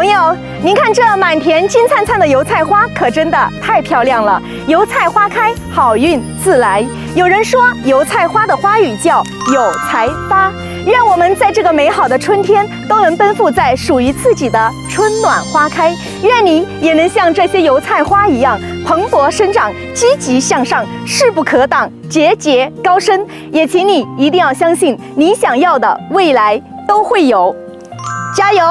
友，您看这满田金灿灿的油菜花，可真的太漂亮了。油菜花开，好运自来。有人说，油菜花的花语叫有才发。愿我们在这个美好的春天，都能奔赴在属于自己的春暖花开。愿你也能像这些油菜花一样蓬勃生长，积极向上，势不可挡，节节高升。也请你一定要相信，你想要的未来都会有。加油！